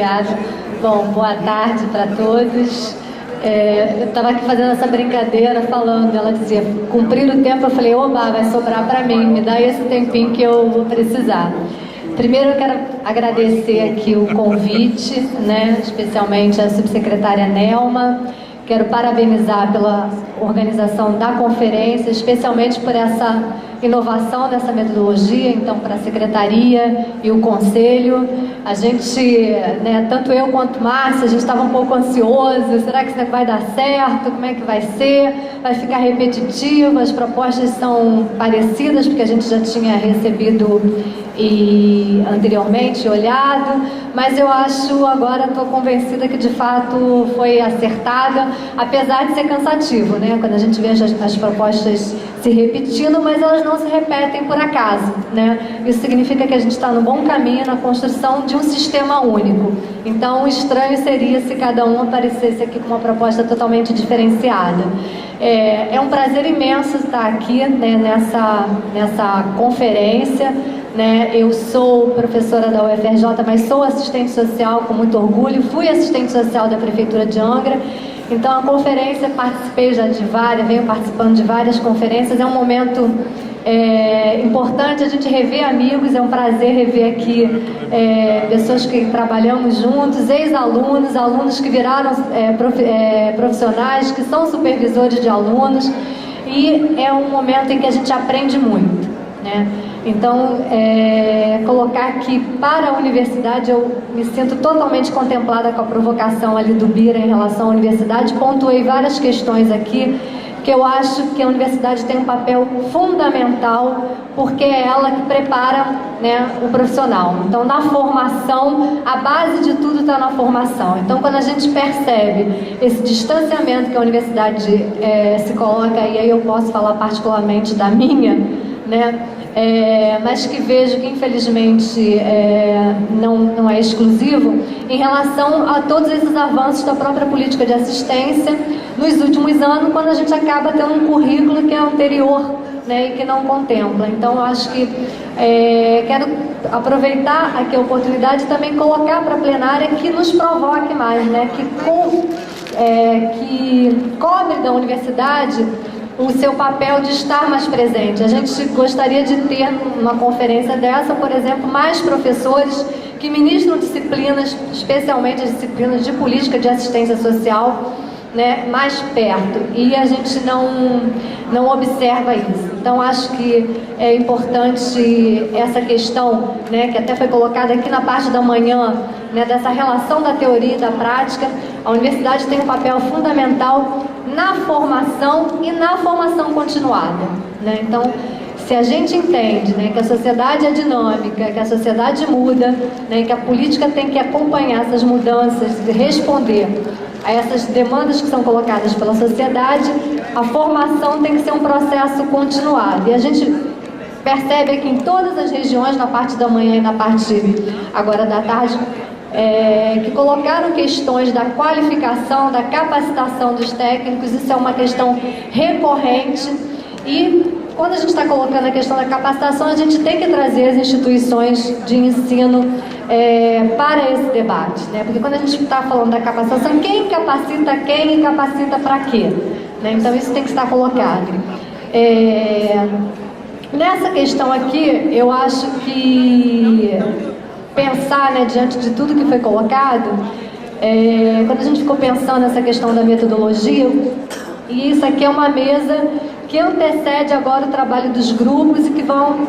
Obrigada. Bom, boa tarde para todos. Eu estava aqui fazendo essa brincadeira, falando, ela dizia, cumprir o tempo, eu falei, oba, vai sobrar para mim, me dá esse tempinho que eu vou precisar. Primeiro eu quero agradecer aqui o convite, né, especialmente a subsecretária Nelma. Quero parabenizar pela organização da conferência, especialmente por essa inovação dessa metodologia, então, para a Secretaria e o Conselho. A gente, né, tanto eu quanto Márcia, a gente estava um pouco ansioso, será que isso vai dar certo? Como é que vai ser? Vai ficar repetitivo? As propostas são parecidas, porque a gente já tinha recebido e anteriormente olhado, mas eu acho, agora estou convencida que de fato foi acertada, apesar de ser cansativo, né? Quando a gente vê as propostas se repetindo, mas elas não se repetem por acaso, né? Isso significa que a gente está no bom caminho na construção de um sistema único. Então, estranho seria se cada um aparecesse aqui com uma proposta totalmente diferenciada. É um prazer imenso estar aqui, né, nessa conferência, né? Eu sou professora da UFRJ, mas sou assistente social com muito orgulho, fui assistente social da Prefeitura de Angra. Então, a conferência, participei já de várias, venho participando de várias conferências, é um momento importante a gente rever amigos, é um prazer rever aqui pessoas que trabalhamos juntos, ex-alunos, alunos que viraram profissionais, que são supervisores de alunos, e é um momento em que a gente aprende muito, né? Então, colocar aqui para a universidade, eu me sinto totalmente contemplada com a provocação ali do Bira em relação à universidade. Pontuei várias questões aqui, que eu acho que a universidade tem um papel fundamental, porque é ela que prepara, né, o profissional. Então, na formação, a base de tudo está na formação. Então, quando a gente percebe esse distanciamento que a universidade se coloca, e aí eu posso falar particularmente da minha, né, mas que vejo que infelizmente não é exclusivo, em relação a todos esses avanços da própria política de assistência nos últimos anos, quando a gente acaba tendo um currículo que é anterior, né, e que não contempla. Então, eu acho que quero aproveitar aqui a oportunidade e também colocar para a plenária que nos provoque mais, né, que cobre da universidade o seu papel de estar mais presente. A gente gostaria de ter uma conferência dessa, por exemplo, mais professores que ministram disciplinas, especialmente disciplinas de política de assistência social, né, mais perto, e a gente não observa isso. Então, acho que é importante essa questão, né, que até foi colocada aqui na parte da manhã, né, dessa relação da teoria e da prática. A universidade tem um papel fundamental na formação e na formação continuada, né? Então, se a gente entende, né, que a sociedade é dinâmica, que a sociedade muda, né, que a política tem que acompanhar essas mudanças e responder a essas demandas que são colocadas pela sociedade, a formação tem que ser um processo continuado. E a gente percebe aqui em todas as regiões, na parte da manhã e na parte agora da tarde, que colocaram questões da qualificação, da capacitação dos técnicos. Isso é uma questão recorrente, e quando a gente está colocando a questão da capacitação, a gente tem que trazer as instituições de ensino para esse debate, né? Porque quando a gente está falando da capacitação, quem capacita quem e capacita para quê, né? Então, isso tem que estar colocado. Nessa questão aqui, eu acho que pensar, né, diante de tudo que foi colocado, quando a gente ficou pensando nessa questão da metodologia, e isso aqui é uma mesa que antecede agora o trabalho dos grupos e que vão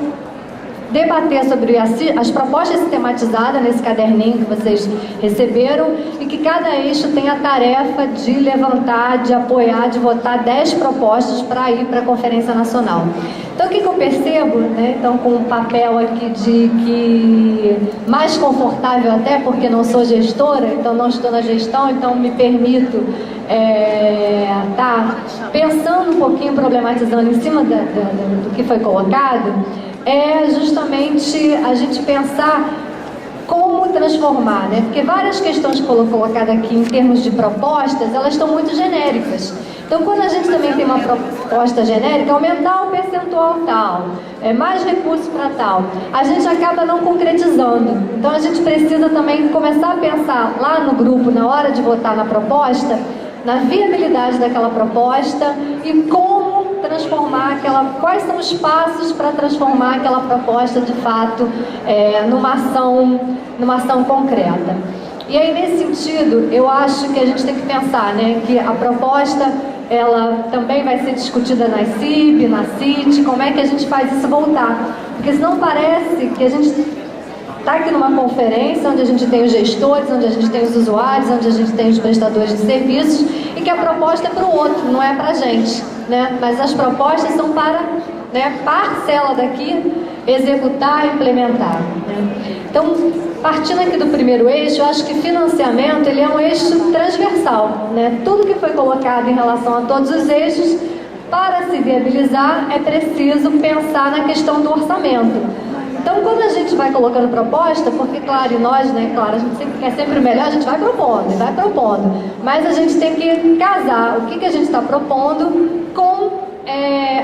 debater sobre as propostas sistematizadas nesse caderninho que vocês receberam, e que cada eixo tem a tarefa de levantar, de apoiar, de votar 10 propostas para ir para a Conferência Nacional. Então, o que eu percebo, né, então, com um papel aqui de que mais confortável, até porque não sou gestora, então não estou na gestão, então me permito estar pensando um pouquinho, problematizando em cima do que foi colocado, é justamente a gente pensar como transformar, né? Porque várias questões que foram colocadas aqui em termos de propostas, elas estão muito genéricas. Então, quando a gente também tem uma proposta genérica, aumentar o percentual tal, mais recursos para tal, a gente acaba não concretizando. Então, a gente precisa também começar a pensar lá no grupo, na hora de votar na proposta, na viabilidade daquela proposta e como transformar quais são os passos para transformar aquela proposta de fato numa ação concreta. E aí, nesse sentido, eu acho que a gente tem que pensar, né, que a proposta ela também vai ser discutida na CIB, na CIT, como é que a gente faz isso voltar, porque senão parece que a gente está aqui numa conferência onde a gente tem os gestores, onde a gente tem os usuários, onde a gente tem os prestadores de serviços e que a proposta é para o outro, não é para a gente, né? Mas as propostas são para, né, parcela daqui executar e implementar, né? Então, partindo aqui do primeiro eixo, eu acho que financiamento ele é um eixo transversal, né? Tudo que foi colocado em relação a todos os eixos, para se viabilizar, é preciso pensar na questão do orçamento. Então, quando a gente vai colocando proposta, porque, claro, e nós, né, claro, a gente sempre quer sempre o melhor, a gente vai propondo, mas a gente tem que casar o que a gente está propondo com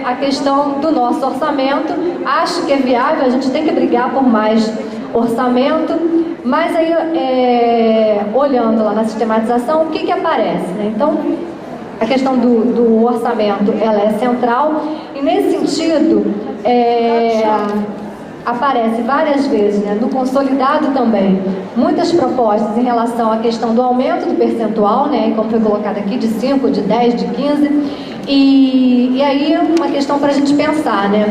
a questão do nosso orçamento. Acho que é viável, a gente tem que brigar por mais orçamento, mas aí, olhando lá na sistematização, o que aparece, né? Então, a questão do orçamento, ela é central, e nesse sentido, aparece várias vezes, né, no consolidado também, muitas propostas em relação à questão do aumento do percentual, né, como foi colocado aqui, de 5, de 10, de 15, e aí uma questão para a gente pensar, né,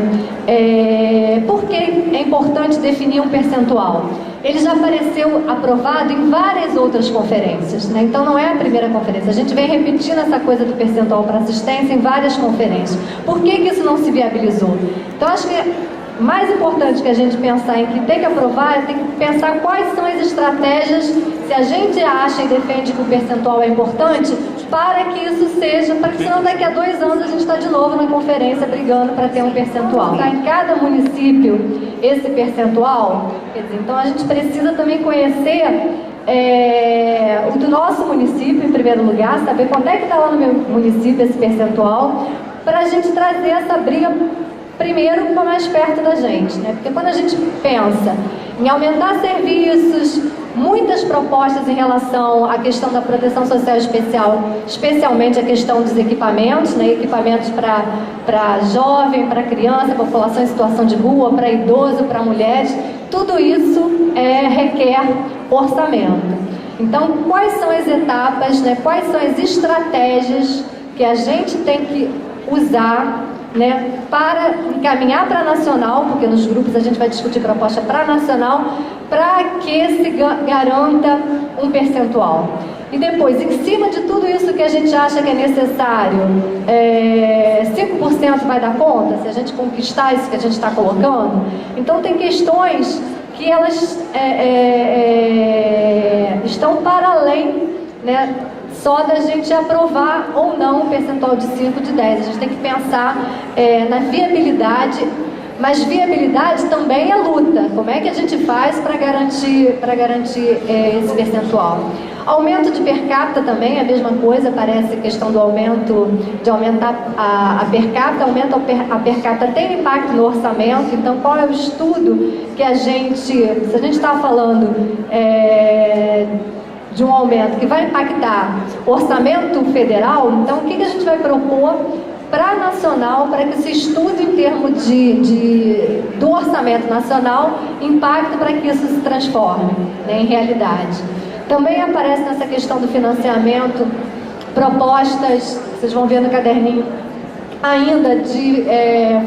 por que é importante definir um percentual? Ele já apareceu aprovado em várias outras conferências, né? Então não é a primeira conferência, a gente vem repetindo essa coisa do percentual para assistência em várias conferências. Por que isso não se viabilizou? Então acho que mais importante que a gente pensar em que tem que aprovar, tem que pensar quais são as estratégias, se a gente acha e defende que o percentual é importante, para que isso seja, para que senão daqui a 2 anos a gente está de novo na conferência brigando para ter um percentual. Tá em cada município esse percentual, quer dizer, então a gente precisa também conhecer o do nosso município em primeiro lugar, saber quanto é que está lá no meu município esse percentual, para a gente trazer essa briga primeiro para mais perto da gente, né? Porque quando a gente pensa em aumentar serviços, muitas propostas em relação à questão da proteção social especial, especialmente a questão dos equipamentos, né? Equipamentos para jovem, para criança, população em situação de rua, para idoso, para mulheres, tudo isso requer orçamento. Então, quais são as etapas, né? Quais são as estratégias que a gente tem que usar, né, para encaminhar para a nacional, porque nos grupos a gente vai discutir proposta para a nacional, para que se garanta um percentual. E depois, em cima de tudo isso que a gente acha que é necessário, 5% vai dar conta, se a gente conquistar isso que a gente está colocando? Então tem questões que elas estão para além, né, só da gente aprovar ou não um percentual de 5, de 10. A gente tem que pensar na viabilidade, mas viabilidade também é luta. Como é que a gente faz para garantir esse percentual? Aumento de per capita também é a mesma coisa, parece questão do aumento, de aumentar a per capita, aumento a per capita tem impacto no orçamento. Então qual é o estudo que a gente, se a gente está falando de um aumento que vai impactar o orçamento federal, então o que a gente vai propor para a nacional, para que se estude em termos do orçamento nacional, impacto para que isso se transforme, né, em realidade. Também aparece nessa questão do financiamento propostas, vocês vão ver no caderninho, ainda de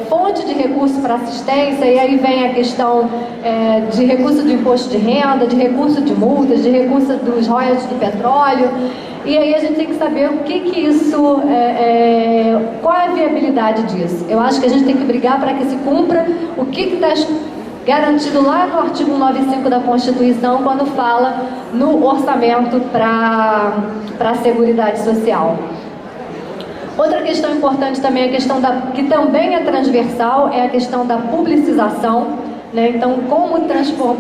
fonte de recurso para assistência, e aí vem a questão de recurso do imposto de renda, de recurso de multas, de recurso dos royalties do petróleo, e aí a gente tem que saber o que isso, qual é a viabilidade disso. Eu acho que a gente tem que brigar para que se cumpra o que está garantido lá no artigo 195 da Constituição, quando fala no orçamento para a Seguridade Social. Outra questão importante também, a questão que também é transversal, é a questão da publicização, né? Então, como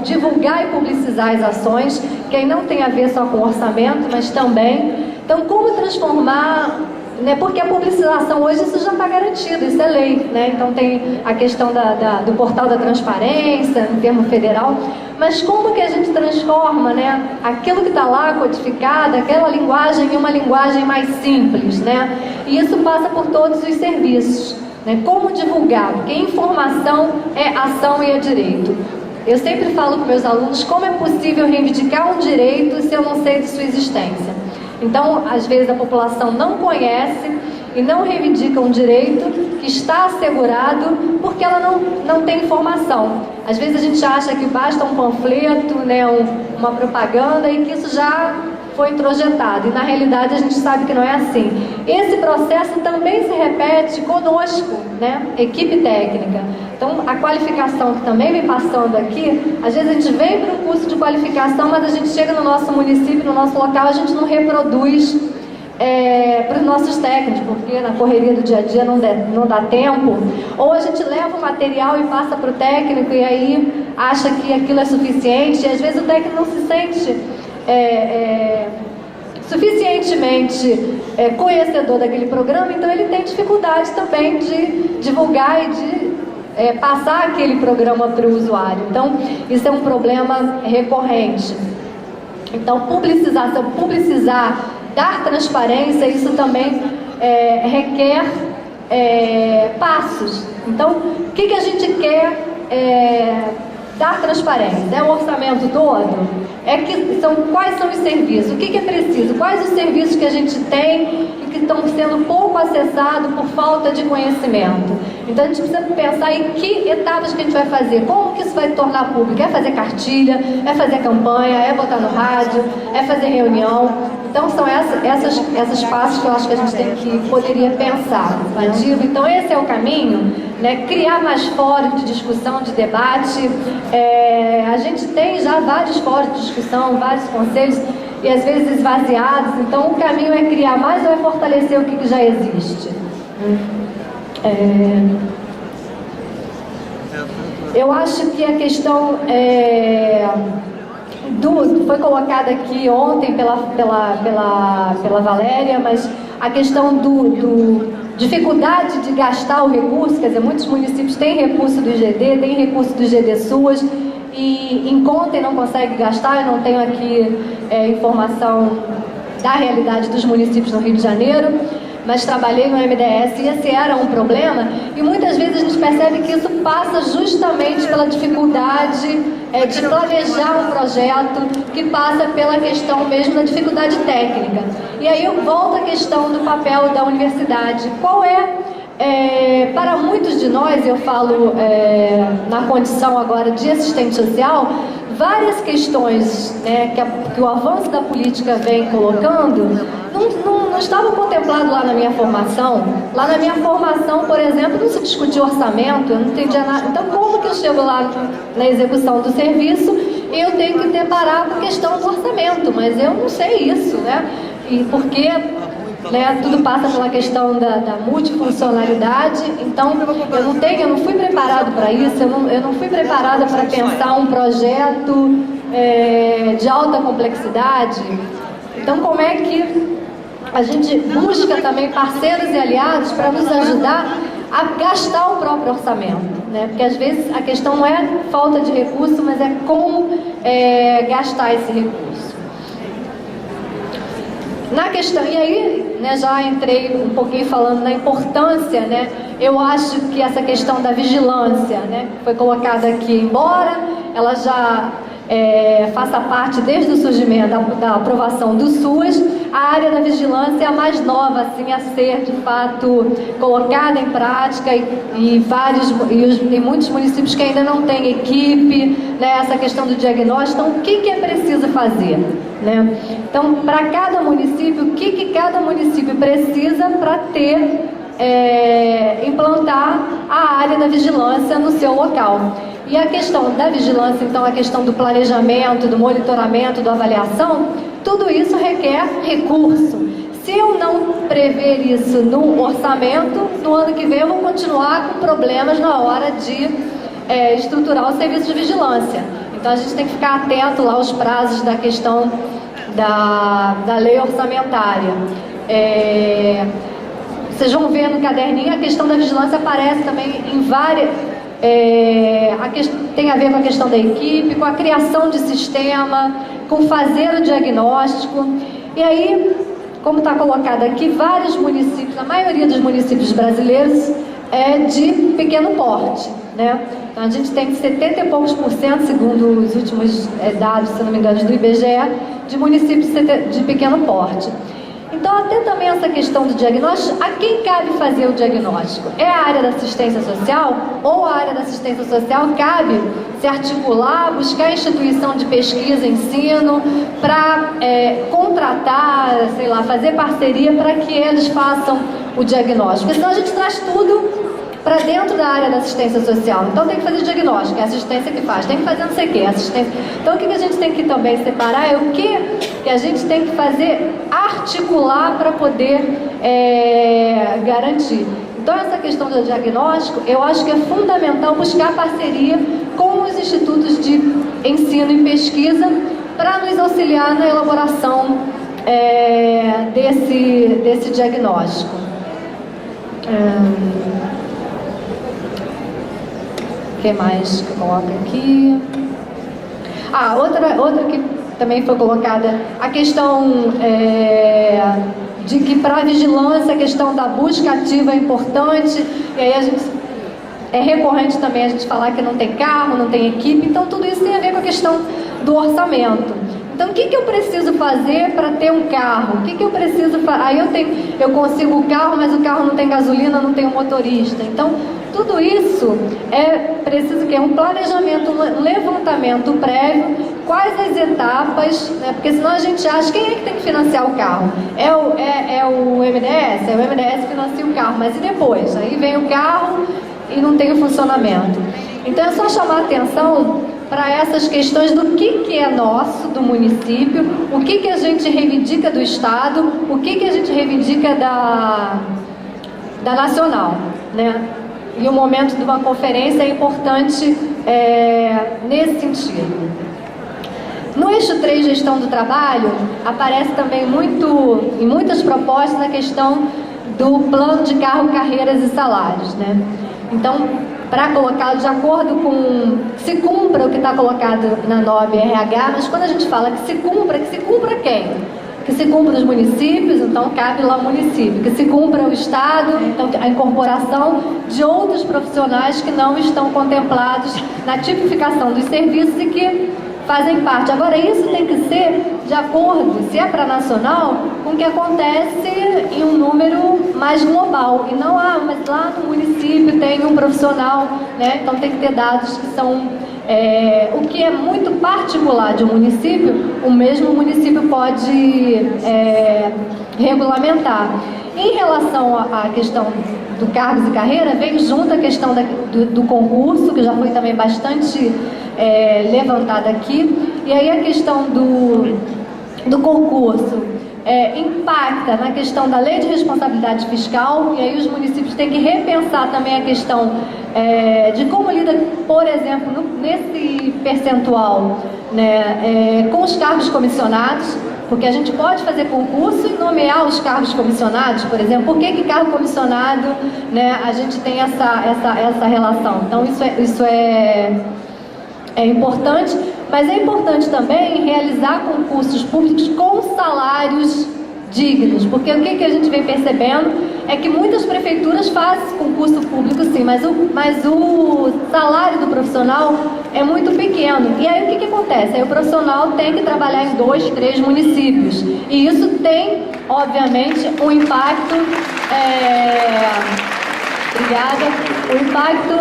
divulgar e publicizar as ações, que aí não tem a ver só com orçamento, mas também. Então, como transformar né, porque a publicização hoje isso já está garantido, isso é lei, né? Então tem a questão do portal da transparência, no termo federal, mas como que a gente transforma, né, aquilo que está lá codificado, aquela linguagem em uma linguagem mais simples, né? E isso passa por todos os serviços, né? Como divulgar, porque informação é ação e é direito. Eu sempre falo com meus alunos como é possível reivindicar um direito se eu não sei de sua existência. Então, às vezes a população não conhece e não reivindica um direito que está assegurado porque ela não tem informação. Às vezes a gente acha que basta um panfleto, né, uma propaganda e que isso já foi introjetado. E na realidade a gente sabe que não é assim. Esse processo também se repete conosco, né, equipe técnica. Então a qualificação que também vem passando aqui, às vezes a gente vem para um curso de qualificação, mas a gente chega no nosso município, no nosso local, a gente não reproduz para os nossos técnicos, porque na correria do dia a dia não dá tempo, ou a gente leva o material e passa para o técnico e aí acha que aquilo é suficiente, e às vezes o técnico não se sente suficientemente conhecedor daquele programa, então ele tem dificuldade também de divulgar e de passar aquele programa para o usuário. Então isso é um problema recorrente. Então publicizar, dar transparência, isso também requer passos. Então, o que a gente quer dar transparência? É o orçamento todo? Quais são os serviços? O que é preciso? Quais os serviços que a gente tem e que estão sendo pouco acessados por falta de conhecimento? Então a gente precisa pensar em que etapas que a gente vai fazer, como que isso vai tornar público. É fazer cartilha, é fazer campanha, é botar no rádio, é fazer reunião. Então são essas passos que eu acho que a gente poderia pensar. Então esse é o caminho, né? Criar mais fóruns de discussão, de debate. A gente tem já vários fóruns de discussão, vários conselhos, e às vezes esvaziados. Então o caminho é criar mais ou é fortalecer o que já existe. Eu acho que a questão foi colocada aqui ontem pela Valéria, mas a questão dificuldade de gastar o recurso, quer dizer, muitos municípios têm recurso do IGD, têm recurso do IGD SUAS, e encontra e não consegue gastar. Eu não tenho aqui informação da realidade dos municípios no Rio de Janeiro, mas trabalhei no MDS e esse era um problema, e muitas vezes a gente percebe que isso passa justamente pela dificuldade de planejar um projeto, que passa pela questão mesmo da dificuldade técnica. E aí eu volto à questão do papel da universidade. Qual para muitos de nós, eu falo na condição agora de assistente social, várias questões, né, que o avanço da política vem colocando, não estavam contemplados lá na minha formação. Lá na minha formação, por exemplo, não se discutia orçamento, eu não entendia nada. Então, como que eu chego lá na execução do serviço e eu tenho que deparar com a questão do orçamento? Mas eu não sei isso, né? E porque tudo passa pela questão da multifuncionalidade. Então eu não fui preparado para isso, eu não fui preparada para pensar um projeto de alta complexidade. Então como é que a gente busca também parceiros e aliados para nos ajudar a gastar o próprio orçamento, né? Porque às vezes a questão não é falta de recurso, mas é como gastar esse recurso. Na questão, e aí, né, já entrei um pouquinho falando na importância, né? Eu acho que essa questão da vigilância, né, foi colocada aqui, embora ela já faça parte desde o surgimento da aprovação do SUAS, a área da vigilância é a mais nova assim, a ser de fato colocada em prática, e muitos municípios que ainda não têm equipe, né, essa questão do diagnóstico. Então, o que é preciso fazer? Né? Então, para cada município, o que cada município precisa para implantar a área da vigilância no seu local. E a questão da vigilância, então, a questão do planejamento, do monitoramento, da avaliação, tudo isso requer recurso. Se eu não prever isso no orçamento, no ano que vem eu vou continuar com problemas na hora de estruturar o serviço de vigilância. Então a gente tem que ficar atento lá aos prazos da questão da lei orçamentária. Vocês vão ver no caderninho, a questão da vigilância aparece também em várias... tem a ver com a questão da equipe, com a criação de sistema, com fazer o diagnóstico. E aí, como está colocado aqui, vários municípios, a maioria dos municípios brasileiros é de pequeno porte, né? Então a gente tem 70 e poucos %, segundo os últimos dados, se não me engano, do IBGE, de municípios de pequeno porte. Então, até também essa questão do diagnóstico, a quem cabe fazer o diagnóstico? É a área da assistência social? Ou a área da assistência social cabe se articular, buscar instituição de pesquisa, ensino, para contratar, sei lá, fazer parceria para que eles façam o diagnóstico? Porque senão a gente traz tudo para dentro da área da assistência social. Então tem que fazer diagnóstico, é a assistência que faz, tem que fazer não sei o que, assistência. Então o que a gente tem que também separar é o que a gente tem que fazer, articular para poder garantir. Então essa questão do diagnóstico, eu acho que é fundamental buscar parceria com os institutos de ensino e pesquisa para nos auxiliar na elaboração desse diagnóstico. O que mais que coloca aqui? Outra que também foi colocada, a questão de que para a vigilância a questão da busca ativa é importante, e aí é recorrente também a gente falar que não tem carro, não tem equipe, então tudo isso tem a ver com a questão do orçamento. Então o que eu preciso fazer para ter um carro? O que eu preciso fazer? Aí eu consigo o carro, mas o carro não tem gasolina, não tem um motorista. Então tudo isso é preciso que um planejamento, um levantamento prévio, quais as etapas, né? Porque senão a gente acha, quem é que tem que financiar o carro? É o MDS? É o MDS que financia o carro, mas e depois? Aí vem o carro e não tem o funcionamento. Então é só chamar a atenção para essas questões do que é nosso, do município, o que a gente reivindica do Estado, o que a gente reivindica da nacional, né? E o momento de uma conferência é importante nesse sentido. No eixo 3, gestão do trabalho, aparece também em muitas propostas a questão do plano de cargo, carreiras e salários, né? Então, para colocá-lo de acordo com... se cumpra o que está colocado na NOB RH, mas quando a gente fala que se cumpra quem? Que se cumpra os municípios, então cabe lá o município. Que se cumpra o Estado, então a incorporação de outros profissionais que não estão contemplados na tipificação dos serviços e que fazem parte. Agora, isso tem que ser de acordo, se é para nacional, com o que acontece em um número mais global. E não, mas lá no município tem um profissional, né? Então tem que ter dados que são... o que é muito particular de um município, o mesmo município pode regulamentar. Em relação à questão do cargos e carreira, vem junto a questão do concurso, que já foi também bastante levantada aqui, e aí a questão do concurso impacta na questão da lei de responsabilidade fiscal, e aí os municípios têm que repensar também a questão de como lida, por exemplo, nesse percentual, né, com os cargos comissionados, porque a gente pode fazer concurso e nomear os cargos comissionados, por exemplo. Por que cargo comissionado, né, a gente tem essa relação? Então isso é importante, mas é importante também realizar concursos públicos com salários dignos, porque o que a gente vem percebendo é que muitas prefeituras fazem concurso público sim, mas o salário do profissional é muito pequeno. E aí o que acontece? Aí o profissional tem que trabalhar em 2, 3 municípios, e isso tem, obviamente, um impacto... Obrigada. O impacto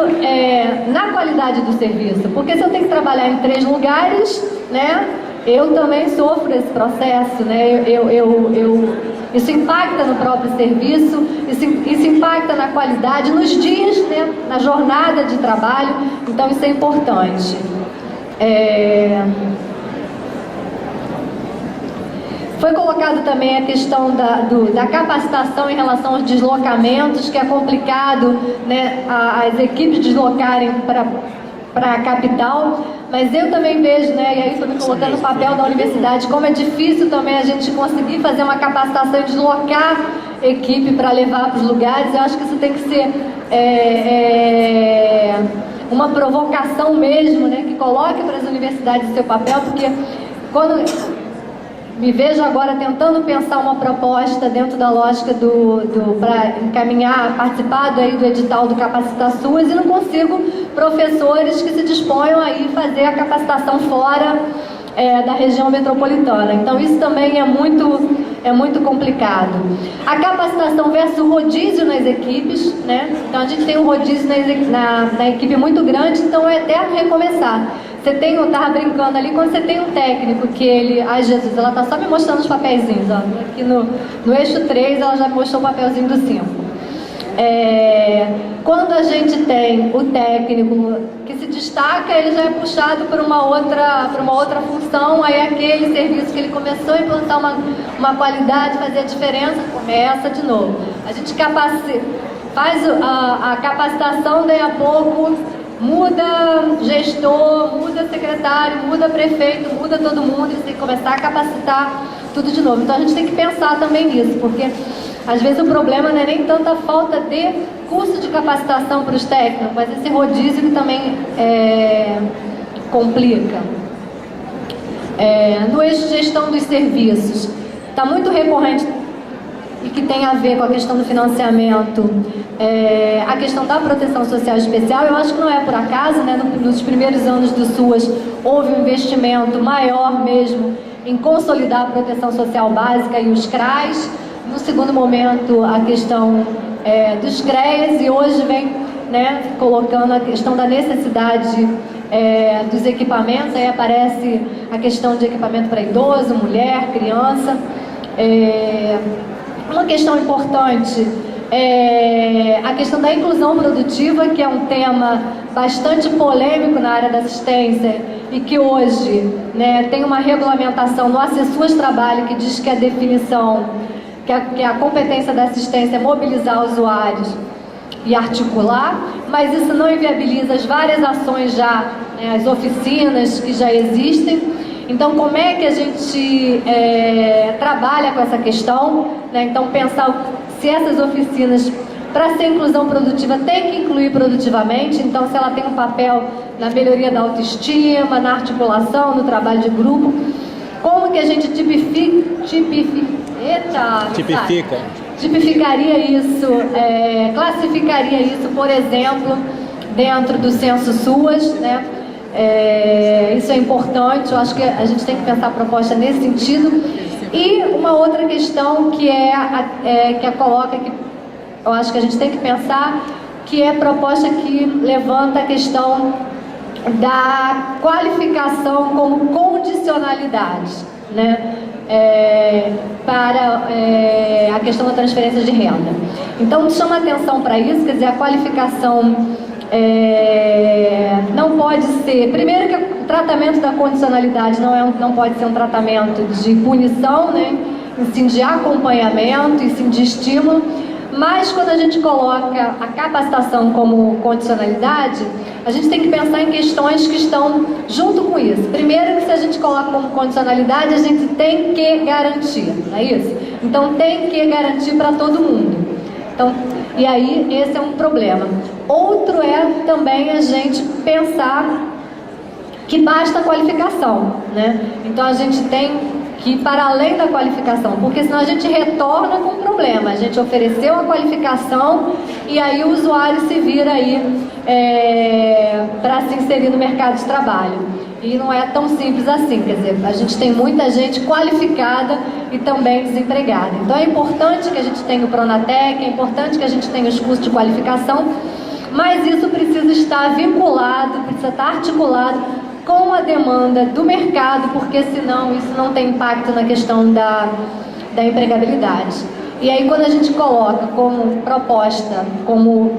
na qualidade do serviço, porque se eu tenho que trabalhar em 3 lugares, né, eu também sofro esse processo, né? Isso impacta no próprio serviço, isso impacta na qualidade, nos dias, né, na jornada de trabalho, então isso é importante. Foi colocado também a questão da capacitação em relação aos deslocamentos, que é complicado, né, as equipes deslocarem para a capital, mas eu também vejo, né, e aí estou me colocando o papel da universidade, como é difícil também a gente conseguir fazer uma capacitação e deslocar equipe para levar para os lugares. Eu acho que isso tem que ser uma provocação mesmo, né, que coloque para as universidades seu papel, porque quando me vejo agora tentando pensar uma proposta dentro da lógica para encaminhar, participar do edital do Capacita SUAS, e não consigo professores que se disponham a ir fazer a capacitação fora da região metropolitana. Então isso também é muito complicado. A capacitação versus rodízio nas equipes, né? Então a gente tem um rodízio na equipe muito grande, então é eterno recomeçar. Eu estava brincando ali, quando você tem um técnico que ele... Ai, Jesus, ela está só me mostrando os papeizinhos, ó. Aqui no eixo 3, ela já me mostrou o papelzinho do 5. Quando a gente tem o técnico que se destaca, ele já é puxado para uma outra função, aí aquele serviço que ele começou a implantar uma qualidade, fazer a diferença, começa de novo. A gente faz a capacitação, daí a pouco muda gestor, muda secretário, muda prefeito, muda todo mundo, e tem que começar a capacitar tudo de novo. Então a gente tem que pensar também nisso, porque às vezes o problema não é nem tanto a falta de curso de capacitação para os técnicos, mas esse rodízio que também complica. No eixo de gestão dos serviços, está muito recorrente e que tem a ver com a questão do financiamento, a questão da proteção social especial. Eu acho que não é por acaso, né? Nos primeiros anos do SUAS houve um investimento maior mesmo em consolidar a proteção social básica e os CRAs. No segundo momento, a questão dos CREAs, e hoje vem, né, colocando a questão da necessidade dos equipamentos. Aí aparece a questão de equipamento para idoso, mulher, criança. Uma questão importante é a questão da inclusão produtiva, que é um tema bastante polêmico na área da assistência e que hoje, né, tem uma regulamentação no ACESUAS Trabalho que diz que a definição, que a competência da assistência é mobilizar usuários e articular, mas isso não inviabiliza as várias ações já, né, as oficinas que já existem. Então, como é que a gente trabalha com essa questão, né? Então, pensar se essas oficinas, para ser inclusão produtiva, tem que incluir produtivamente. Então, se ela tem um papel na melhoria da autoestima, na articulação, no trabalho de grupo, como que a gente tipificaria isso, classificaria isso, por exemplo, dentro do censo SUAS, né? Isso é importante. Eu acho que a gente tem que pensar a proposta nesse sentido. E uma outra questão que coloca, que eu acho que a gente tem que pensar, que é a proposta que levanta a questão da qualificação como condicionalidade, né? Para a questão da transferência de renda. Então, chama atenção para isso, quer dizer, a qualificação não pode ser... Primeiro que o tratamento da condicionalidade não pode ser um tratamento de punição, né? E sim de acompanhamento, e sim de estímulo. Mas quando a gente coloca a capacitação como condicionalidade, a gente tem que pensar em questões que estão junto com isso. Primeiro que se a gente coloca como condicionalidade, a gente tem que garantir, não é isso? Então tem que garantir para todo mundo. Então, e aí esse é um problema. Outro é também a gente pensar que basta a qualificação, né? Então a gente tem que ir para além da qualificação, porque senão a gente retorna com um problema. A gente ofereceu a qualificação e aí o usuário se vira aí para se inserir no mercado de trabalho. E não é tão simples assim, quer dizer, a gente tem muita gente qualificada e também desempregada. Então é importante que a gente tenha o Pronatec, é importante que a gente tenha os cursos de qualificação, mas isso precisa estar vinculado, precisa estar articulado com a demanda do mercado, porque senão isso não tem impacto na questão da empregabilidade. E aí quando a gente coloca como proposta, como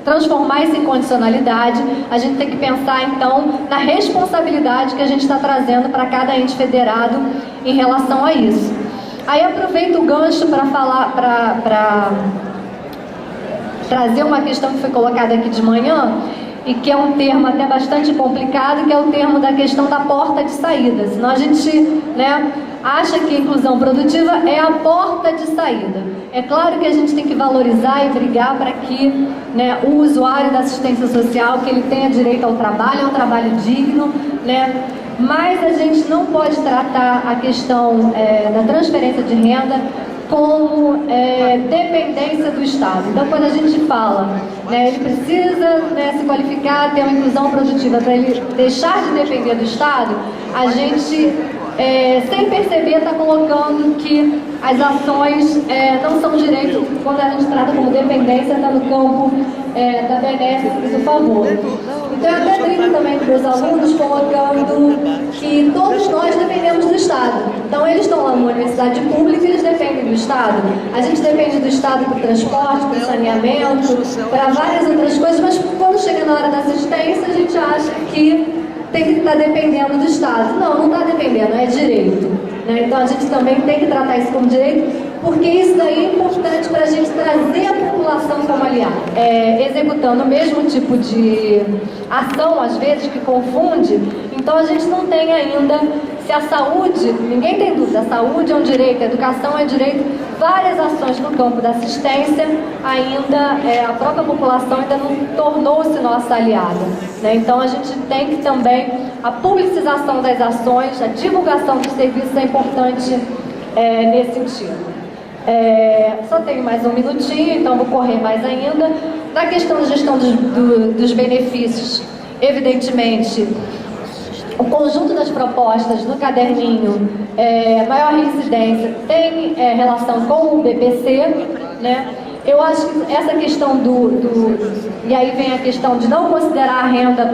transformar isso em condicionalidade, a gente tem que pensar então na responsabilidade que a gente está trazendo para cada ente federado em relação a isso. Aí aproveito o gancho para falar, para trazer uma questão que foi colocada aqui de manhã, e que é um termo até bastante complicado, que é o termo da questão da porta de saída. Senão a gente, né, acha que a inclusão produtiva é a porta de saída. É claro que a gente tem que valorizar e brigar para que, né, o usuário da assistência social, que ele tenha direito ao trabalho, ao trabalho digno, né? Mas a gente não pode tratar a questão da transferência de renda como dependência do Estado. Então, quando a gente fala, né, ele precisa, né, se qualificar, ter uma inclusão produtiva para ele deixar de depender do Estado, a gente, sem perceber, está colocando que as ações não são direito. Quando a gente trata como dependência, está no campo da benéfica e do favor. Então, eu até brinco também com meus alunos, colocando que todos nós dependemos do Estado. Então, eles estão lá numa universidade pública e eles dependem do Estado. A gente depende do Estado para o transporte, para o saneamento, para várias outras coisas, mas quando chega na hora da assistência, a gente acha que tem que estar dependendo do Estado. Não, não está dependendo, é direito, né? Então, a gente também tem que tratar isso como direito, porque isso daí é importante para a gente trazer a população como aliada. Executando o mesmo tipo de ação, às vezes, que confunde, então a gente não tem ainda, se a saúde, ninguém tem dúvida, a saúde é um direito, a educação é um direito, várias ações no campo da assistência, ainda a própria população ainda não tornou-se nossa aliada, né? Então a gente tem que também, a publicização das ações, a divulgação dos serviços é importante nesse sentido. Só tenho mais um minutinho, então vou correr mais ainda. Na questão da gestão dos benefícios, evidentemente, o conjunto das propostas do caderninho, maior reincidência, tem relação com o BPC, né? Eu acho que essa questão e aí vem a questão de não considerar a renda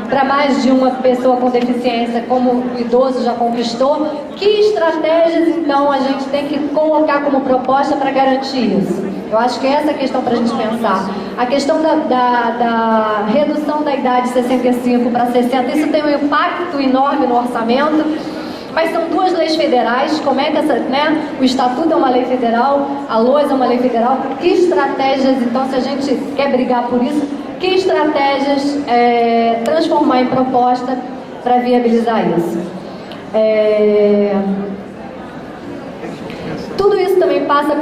para mais de uma pessoa com deficiência, como o idoso já conquistou. Que estratégias, então, a gente tem que colocar como proposta para garantir isso? Eu acho que essa é a questão para a gente pensar. A questão da redução da idade de 65 para 60, isso tem um impacto enorme no orçamento. Mas são duas leis federais, como é que o Estatuto é uma lei federal, a LOAS é uma lei federal, que estratégias, então, se a gente quer brigar por isso, que estratégias transformar em proposta para viabilizar isso? Tudo isso também passa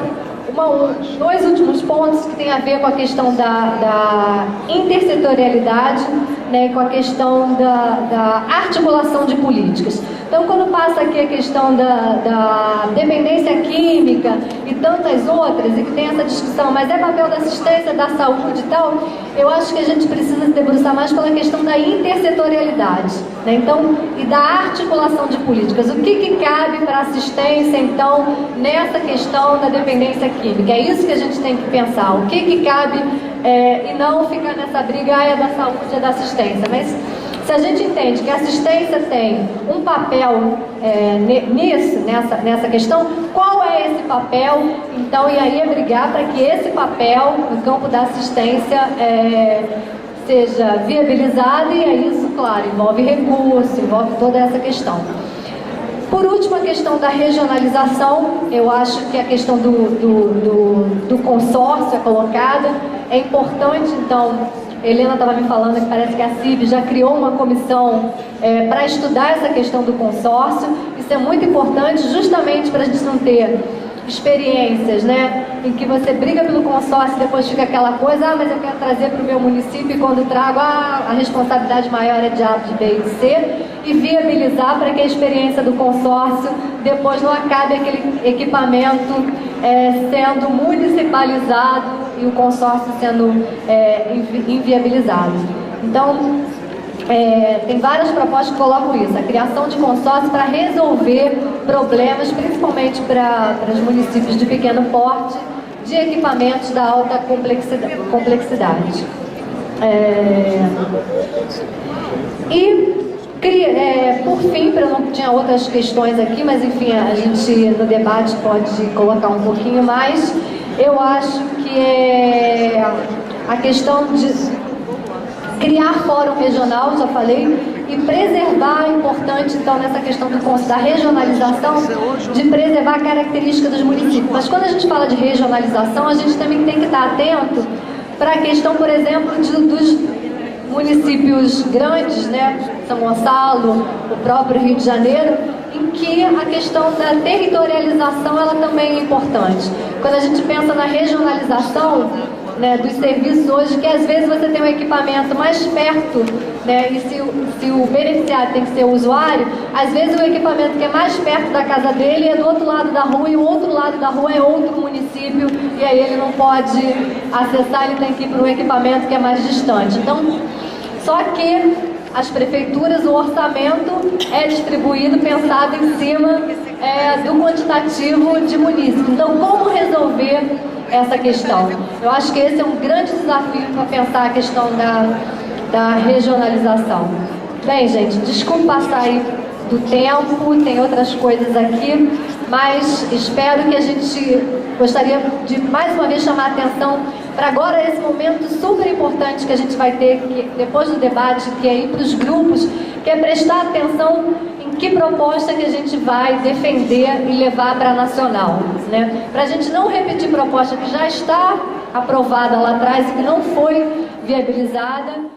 por dois últimos pontos que tem a ver com a questão da intersetorialidade, né, com a questão da articulação de políticas. Então, quando passa aqui a questão da dependência química e tantas outras, e que tem essa discussão, mas é papel da assistência, da saúde e tal, eu acho que a gente precisa se debruçar mais pela questão da intersetorialidade, né? Então, e da articulação de políticas. O que cabe para a assistência, então, nessa questão da dependência química? É isso que a gente tem que pensar. O que cabe e não ficar nessa briga, é da saúde, é da assistência. Mas se a gente entende que a assistência tem um papel nessa questão, qual é esse papel? Então, e aí é brigar para que esse papel no campo da assistência seja viabilizado, e aí isso, claro, envolve recurso, envolve toda essa questão. Por último, a questão da regionalização. Eu acho que a questão do consórcio é colocada. É importante, então, Helena estava me falando que parece que a CIB já criou uma comissão para estudar essa questão do consórcio. Isso é muito importante, justamente para a gente não ter experiências, né, em que você briga pelo consórcio e depois fica aquela coisa, mas eu quero trazer para o meu município, e quando trago, a responsabilidade maior é de A, de B e de C, e viabilizar para que a experiência do consórcio depois não acabe aquele equipamento sendo municipalizado e o consórcio sendo inviabilizado. Então, tem várias propostas que colocam isso, a criação de consórcio para resolver problemas, principalmente para os municípios de pequeno porte, de equipamentos da alta complexidade. Por fim, eu não tinha outras questões aqui, mas enfim, a gente no debate pode colocar um pouquinho mais. Eu acho que a questão de criar fórum regional, já falei, e preservar, é importante, então, nessa questão da regionalização, de preservar a característica dos municípios. Mas quando a gente fala de regionalização, a gente também tem que estar atento para a questão, por exemplo, dos municípios grandes, né, São Gonçalo, o próprio Rio de Janeiro, em que a questão da territorialização ela também é importante. Quando a gente pensa na regionalização, né, dos serviços hoje, que às vezes você tem um equipamento mais perto, né, e se o beneficiário tem que ser o usuário, às vezes o equipamento que é mais perto da casa dele é do outro lado da rua e o outro lado da rua é outro município e aí ele não pode acessar, ele tem que ir para um equipamento que é mais distante. Então, só que as prefeituras, o orçamento é distribuído, pensado em cima do quantitativo de municípios. Então, como resolver essa questão? Eu acho que esse é um grande desafio para pensar a questão da regionalização. Bem, gente, desculpa passar aí do tempo, tem outras coisas aqui, mas espero que a gente gostaria de mais uma vez chamar a atenção para agora esse momento super importante que a gente vai ter depois do debate, que é ir para os grupos, que é prestar atenção em que proposta que a gente vai defender e levar para a nacional, né? Para a gente não repetir proposta que já está aprovada lá atrás e que não foi viabilizada.